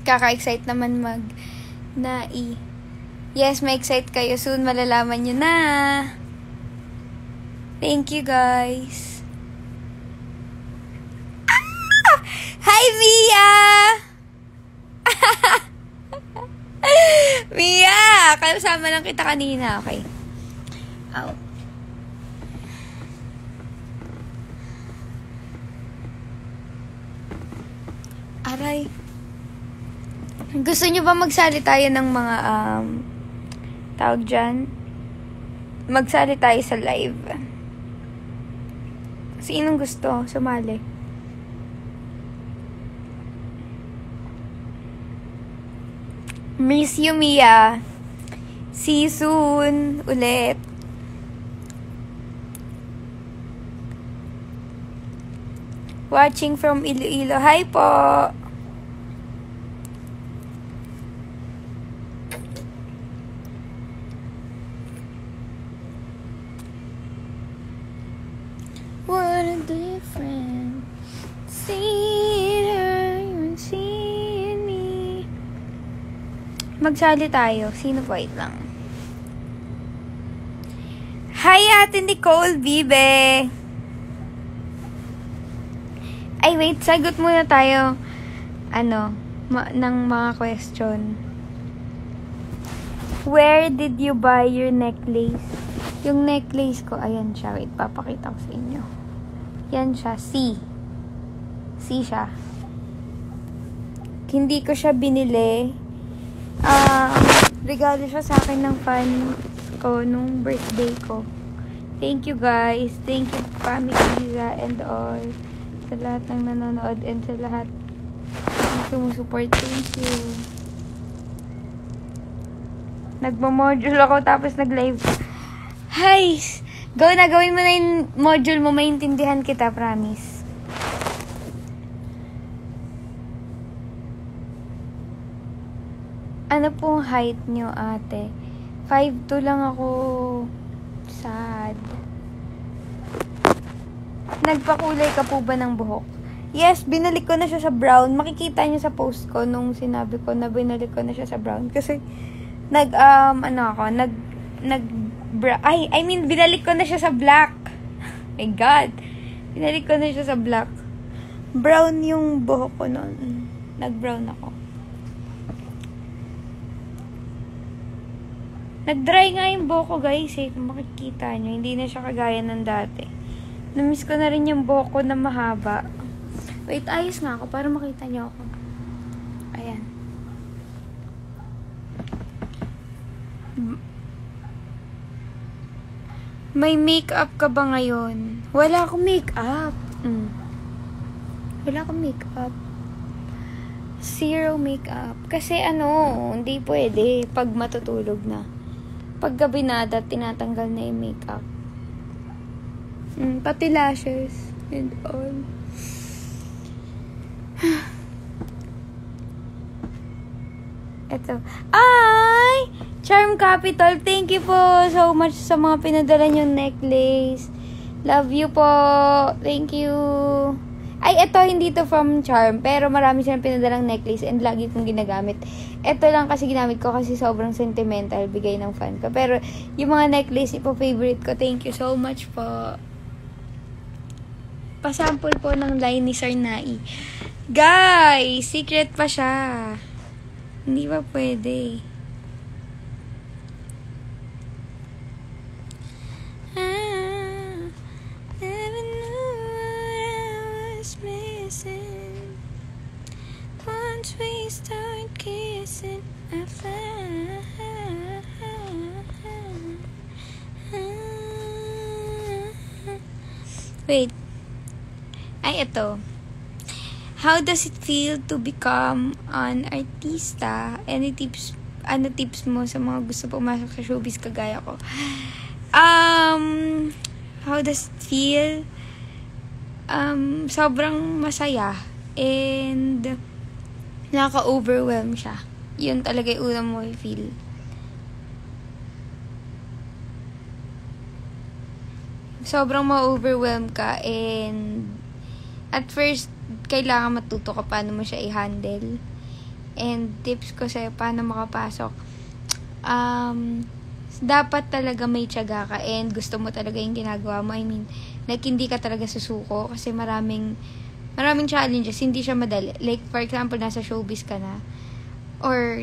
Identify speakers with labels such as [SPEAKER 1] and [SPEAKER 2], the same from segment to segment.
[SPEAKER 1] kaka-excite naman nai. Yes, may excite kayo. Soon malalaman nyo na. Thank you, guys. Ah! Hi, Mia! Mia! Kasama lang kita kanina. Okay. Ow. Aray. Gusto nyo ba magsali tayo ng mga, tawag dyan? Magsali tayo sa live. Sinong gusto sumali? Miss you, Mia. See you soon. Ulit. Watching from Iloilo. Hi po. What a difference. Seeing her and seeing me. Magsali tayo. Sino po? Wait lang. Hi, Ate Nicole Bibe. Ay, wait. Sagot muna tayo. Ng mga question. Where did you buy your necklace? Yung necklace ko, ayan siya. Wait, papakita ko sa inyo. Yan siya. C siya. Hindi ko siya binili. Regalo siya sa akin ng fan ko nung birthday ko. Thank you, guys. Thank you, family, Liza, and all. Sa lahat ng nanonood and sa lahat ng sumusupport. Thank you. Nagmo-module ako tapos nag-live. Hi! Gawin mo na yung module mo. Maintindihan kita, promise. Ano pong height nyo, ate? 5'2" lang ako. Sad. Nagpakulay ka po ba ng buhok? Yes, binalik ko na siya sa brown. Makikita niyo sa post ko nung sinabi ko na binalik ko na siya sa brown. Kasi, binalik ko na siya sa black. My God. Binalik ko na siya sa black. Brown yung buhok ko noon. Nag-brown ako. Nag-dry nga yung buhok ko, guys. Kung makikita nyo, hindi na siya kagaya ng dati. Namiss ko na rin yung buhok ko na mahaba. Wait, ayos nga ako para makita nyo ako. Ayan. May makeup ka ba ngayon? Wala akong makeup. Wala akong makeup. Zero makeup. Kasi hindi pwede pag matutulog na. Pag gabi na, tinatanggal na yung makeup. Pati lashes and all. Ito. Ay! Charm Capital, thank you po so much sa mga pinadala niyong necklace. Love you po. Thank you. Ay, ito, hindi to from Charm, pero marami silang pinadalang necklace and lagi kong ginagamit. Ito lang kasi ginamit ko kasi sobrang sentimental, bigay ng fan ko. Pero yung mga necklace, favorite ko. Thank you so much po. Pasample po ng line ni Sir Nai. Guys, secret pa siya. Hindi ba pwede? Never knew what I was missing. Once we start kissing, I find. Wait. Ay, ito. How does it feel to become an artista? Any tips mo sa mga gusto pumasok sa showbiz kagaya ko? How does it feel? Sobrang masaya. And nakaka-overwhelm siya. Yun talaga yung una mo i-feel. Sobrang ma-overwhelm ka and at first, kailangan matuto ka paano mo siya i-handle. and tips ko sa'yo paano makapasok. Dapat talaga may tiyaga ka and gusto mo talaga yung ginagawa mo. I mean, like, hindi ka talaga susuko kasi maraming challenges. Hindi siya madali. Like, for example, nasa showbiz ka na. Or,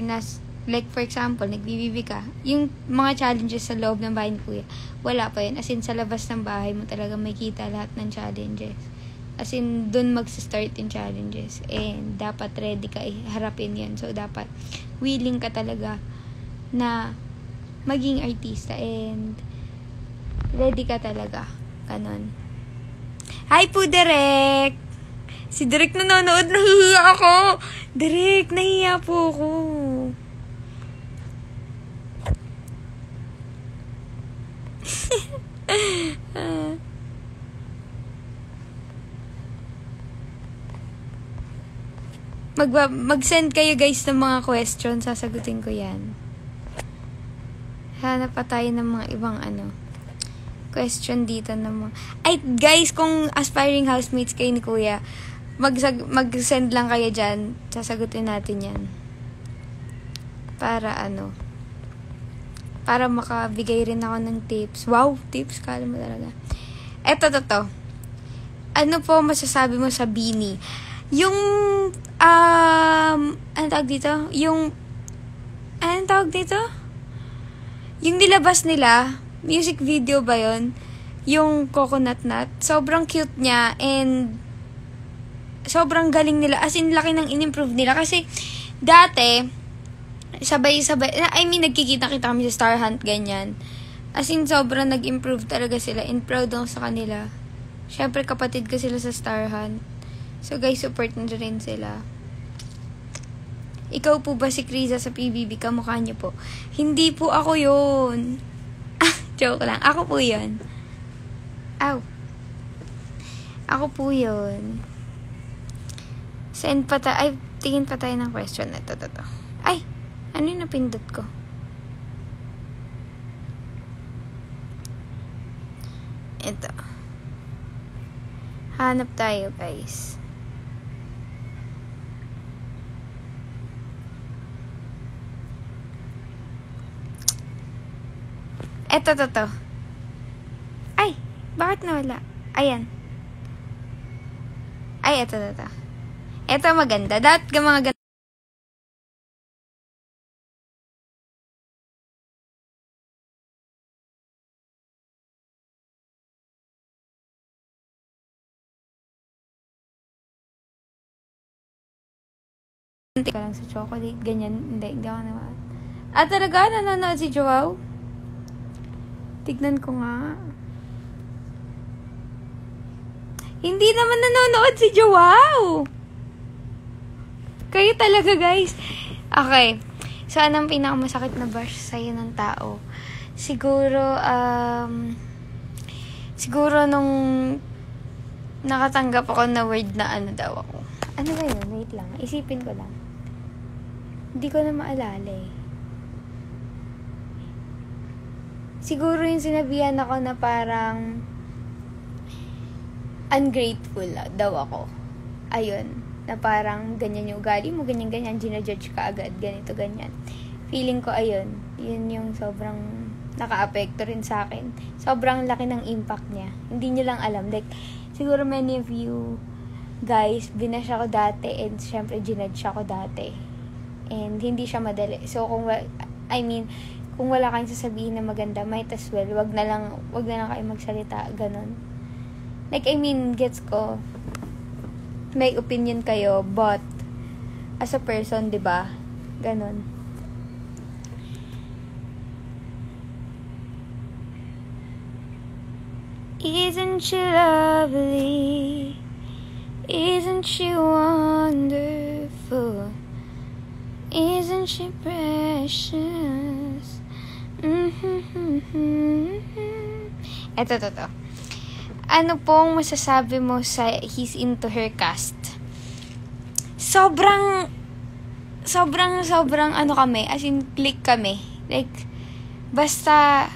[SPEAKER 1] like, for example, nagbibibi ka. Yung mga challenges sa loob ng bahay ni Kuya, wala pa yun. As in, sa labas ng bahay mo talaga may kita lahat ng challenges. As in, dun mag-start yung challenges. And, dapat ready ka harapin yun. So, dapat willing ka talaga na maging artista and ready ka talaga. Ganon. Hi po, Derek! Si Derek nanonood. Nahihiya ako! Derek, nahihiya po ako. Mag-send kayo guys ng mga questions. Sasagutin ko yan. Hanap pa tayo ng mga ibang question dito ng mga... Ay, guys, kung aspiring housemates kayo ni Kuya, mag-send lang kayo dyan. Sasagutin natin yan. Para para makabigay rin ako ng tips. Wow, tips, kala mo talaga. Eto. Ano po masasabi mo sa Beanie? Yung, anong tawag dito? Yung nilabas nila, music video ba yun? Yung Coconut Nut. Sobrang cute niya and sobrang galing nila. As in, laki ng in-improve nila. Kasi, dati, sabay-sabay, I mean, nagkikita-kita kami sa Star Hunt, ganyan. As in, sobrang nag-improve talaga sila and proud ako sa kanila. Syempre, kapatid ko sila sa Star Hunt. So, guys, support nyo rin sila. Ikaw po ba si Kriza sa PBB? Kamukha niyo po. Hindi po ako yun. Joke lang. Ako po yun. Ow. Ako po yun. Send pa tayo. Ay, tingin pa tayo ng question. Ito. Ay, ano yung napindot ko? Ito. Hanap tayo, guys. Eto. Ay, bakit nawala? Ayan. Ay, eto. Eto maganda. Dapat mga ganda. Ka lang sa chocolate, ganyan. Hindi ako naman. Talaga, nanonood si Joao? Tignan ko nga. Hindi naman nanonood si Joao. Kayo talaga, guys. Okay. So, anong pinakamasakit na bash sa'yo ng tao? Siguro nung nakatanggap ako na word na daw ako. Ano ba yun? Wait lang. Isipin ko lang. Hindi ko na maalala eh. Siguro yung sinabihan ako na parang ungrateful daw ako. Ayun. Na parang ganyan yung ugali mo, ganyan-ganyan, ginajudge ka agad, ganito, ganyan. Feeling ko, ayun. Yun yung sobrang naka-apekto rin sa akin. Sobrang laki ng impact niya. Hindi nyo lang alam. Like, siguro many of you guys, binash ako dati and syempre ginudge ako dati. And hindi siya madali. So, kung wala kayong sasabihin na maganda, might as well, wag na lang kayo magsalita, ganun. Like, gets ko, may opinion kayo, but, as a person, diba? Ganun. Isn't she lovely? Isn't she wonderful? Isn't she precious? Eto. Ano pong masasabi mo sa He's Into Her cast? Sobrang kami, as in click kami. Like, basta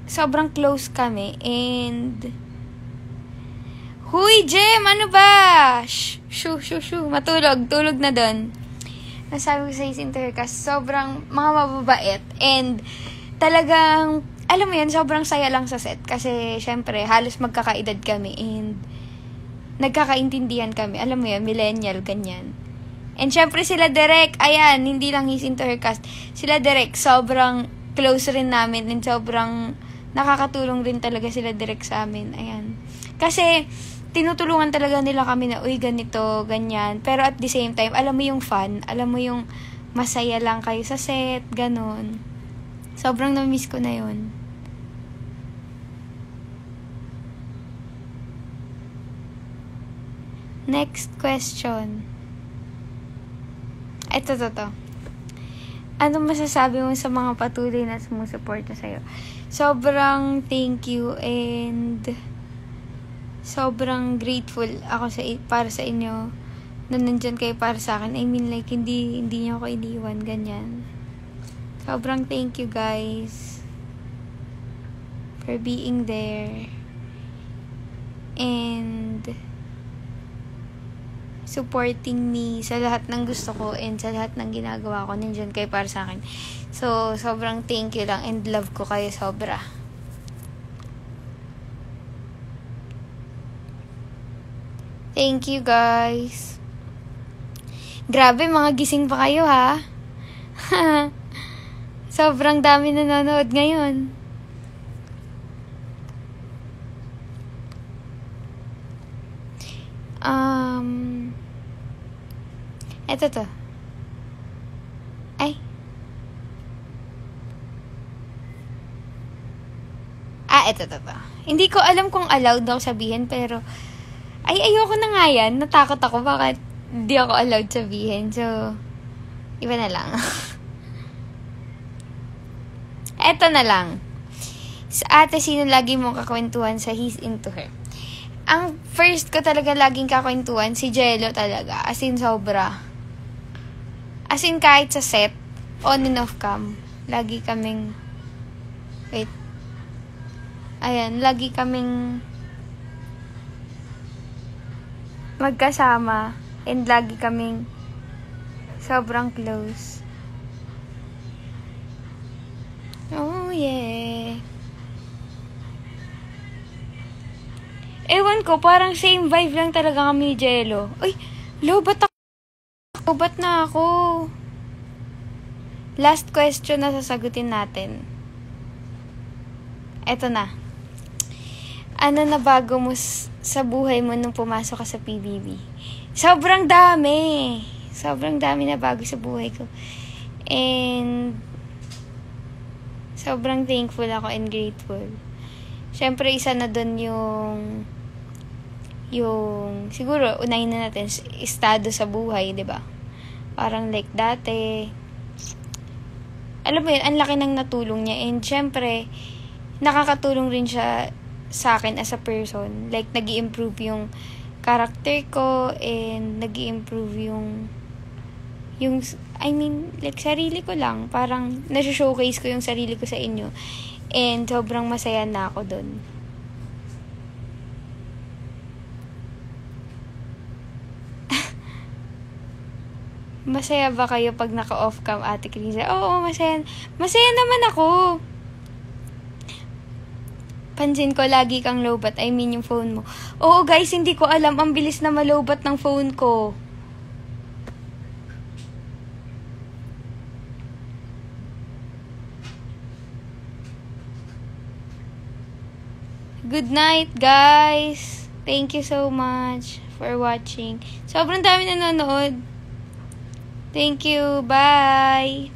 [SPEAKER 1] sobrang close kami and Huy, Jem, ano ba? Shoo, tulog na dun. nasabi ko sa His Intercast, sobrang mga mababait. And talagang, alam mo yan, sobrang saya lang sa set. Kasi, syempre, halos magkakaedad kami. And nagkakaintindihan kami. Alam mo yan, millennial, ganyan. And syempre sila Direk, ayan, hindi lang His Intercast. Sila Direk, sobrang close rin namin. And sobrang nakakatulong rin talaga sila Direk sa amin. Ayan. Kasi, tinutulungan talaga nila kami na, uy, ganito, ganyan. Pero at the same time, alam mo yung fun, alam mo yung masaya lang kayo sa set, ganon. Sobrang na-miss ko na yun. Next question. Ito. Ano masasabi mo sa mga patuloy na sumusuporta sa'yo? Sobrang thank you and sobrang grateful ako para sa inyo na nandyan kayo para sa akin. I mean, like, hindi niyo ako iniwan, ganyan. Sobrang thank you, guys, for being there. And supporting me sa lahat ng gusto ko and sa lahat ng ginagawa ko. Nandyan kayo para sa akin. So, sobrang thank you lang and love ko kayo sobra. Thank you, guys. Grabe, mga gising pa kayo, ha? Sobrang dami nanonood ngayon. Ito to. Ay. Ito. Hindi ko alam kung allowed daw sabihin, pero ayoko na nga yan. Natakot ako. Bakit di ako allowed sabihin? So, iba na lang. Eto na lang. Sa ate, sino lagi mong kakwentuhan sa He's Into Her? Ang first ko talaga laging kakwentuhan, si Jello talaga. As in, sobra. As in, kahit sa set, on and off cam, lagi kaming, lagi kaming magkasama and lagi kaming sobrang close. Oh, yeah. Ewan ko, parang same vibe lang talaga kami ni Jello. Uy, lobat na ako. Last question na sasagutin natin. Eto na. Ano na bago mo sa buhay mo nung pumasok ka sa PBB? Sobrang dami. Sobrang dami na bago sa buhay ko. And sobrang thankful ako and grateful. Siyempre, isa na dun yung siguro, unahin na natin, estado sa buhay, di ba? Parang like dati, alam mo yun, ang laki ng natulong niya. And syempre, nakakatulong rin siya sa akin as a person. Like, nag-i-improve yung character ko and nag-i-improve yung like, sarili ko lang. Parang, nasa-showcase ko yung sarili ko sa inyo. And sobrang masaya na ako dun. Masaya ba kayo pag naka-off cam, Ate Krisa? Oo, masaya. Masaya naman ako. Pansin ko, lagi kang lowbat. I mean, yung phone mo. Oo, guys, hindi ko alam. Ang bilis na malowbat ng phone ko. Good night, guys. Thank you so much for watching. Sobrang dami nanonood. Thank you. Bye.